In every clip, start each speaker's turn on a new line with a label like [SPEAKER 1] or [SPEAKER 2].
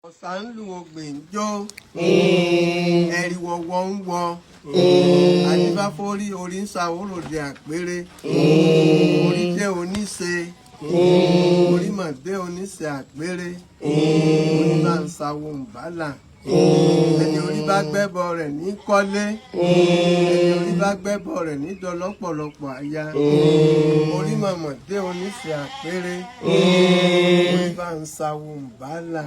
[SPEAKER 1] Ọ̀sà ń lu ògbìn ń jó, ẹ̀rì wọ̀wọ̀ ń wọ, àdìbáforí orí ń ṣàwòròdì àpérè, orí jẹ́ oníṣe, orí mọ̀dé oníṣe àpérè, orí bá ń ṣàwò ńbálà, ẹni orí bá gbẹ́bọ rẹ̀ ní kọ́lé, ẹni orí bá gbẹ́bọ rẹ̀ ní dọlọ́pọ̀lọpọ̀ aya, orí mọ̀mọ̀dé oníṣe àpérè, orí bá ń ṣàwò ńbálà.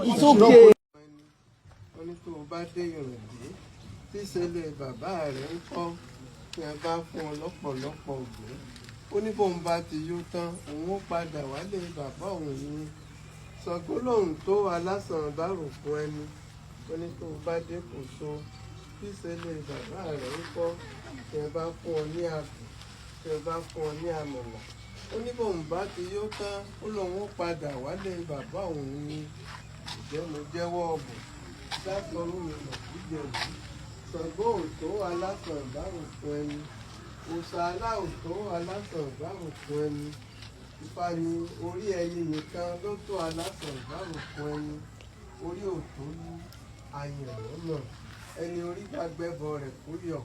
[SPEAKER 2] It's okay.
[SPEAKER 1] Wọ́n ní tó o bá dé ìrìndé tí ìṣẹ̀lẹ̀ bàbá rẹ̀ ń kọ́ tí a bá fún ọ lọ́pọ̀lọpọ̀ ògbó. Ó ní bóun bá ti yó tán òun ó padà wálé bàbá òun ní. Ṣàngó lòun tó alásàn bá rò fún ẹni. Ó ní tó o bá dé kò so tí ìṣẹ̀lẹ̀ bàbá rẹ̀ ń kọ́ tí a bá fún ọ ní àbò tí a bá fún ọ ní àmọ̀là. Ó ní bóun bá ti yó tán ó lòun ó padà wálé bàbá òun ní. Ìjẹ́ mo jẹ́wọ́ ọ̀bùn látọrún mi mọ̀ jíjẹ yìí. Ṣàngó òtó alásàn ìbárò fún ẹni. Òòṣà aláòtó alásàn ìbárò fún ẹni. Ifá ni orí ẹni nìkan ló tó alásàn ìbárò fún ẹni. Orí òtó ní àyàn lọ́nà. Ẹni orí bá gbẹ́bọ rẹ̀ kó yọ̀.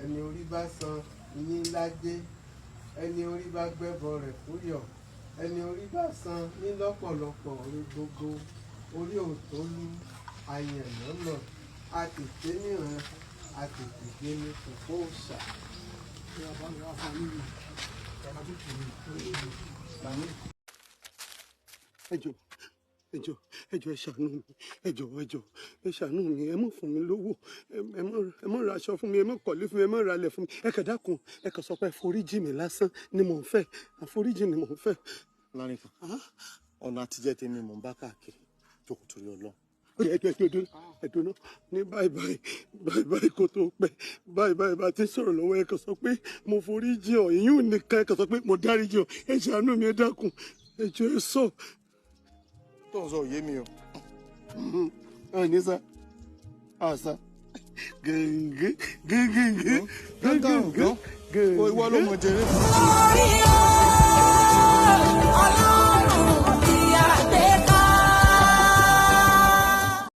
[SPEAKER 1] Ẹni orí bá san ní ládé. Ẹni orí bá gbẹ́bọ rẹ̀ kó yọ̀. Ẹni orí bá san ní lọ́pọ̀lọpọ̀ orí gbogbo. Orí òtó ní àyàn lọ́nà. A tètè níran, a tètè gbé ní kòkó òòṣà.
[SPEAKER 2] Ẹjọ́ ẹ ṣàánú mi, ẹ ṣàánú mi, ẹ má fún mi lówó, ẹ má ra aṣọ fún mi, ẹ má kọ́lé fún mi, ẹ má ra ilẹ̀ fún mi, ẹ kàn dákun, ẹ kàn sọ pé àforíjì mi lásán ni mò ń fẹ́, àforíjì ni mò ń fẹ́.
[SPEAKER 3] Lárìnfà, ọ̀nà àtijẹ́ tèmi mò ń bá káàkiri jókòó torí Ọlọ́run.
[SPEAKER 2] Ẹ̀dùn náà ní báyìí kó tó pẹ́ báyìí bá ti sọ̀rọ̀ lọ́wọ́ ẹ kàn sọ pé mo forí jì ọ́, ìyún nìkan ẹ kàn sọ pé mo dáríjì ọ́, ẹ ṣàánú mi, ẹ dákun, ẹ jọ̀ọ́ ẹ sọ.
[SPEAKER 3] Tó ń sọ òye mi o.
[SPEAKER 2] Ní sá àṣà gẹ́gẹ́
[SPEAKER 3] Ìwọ ló mọ jẹrẹ.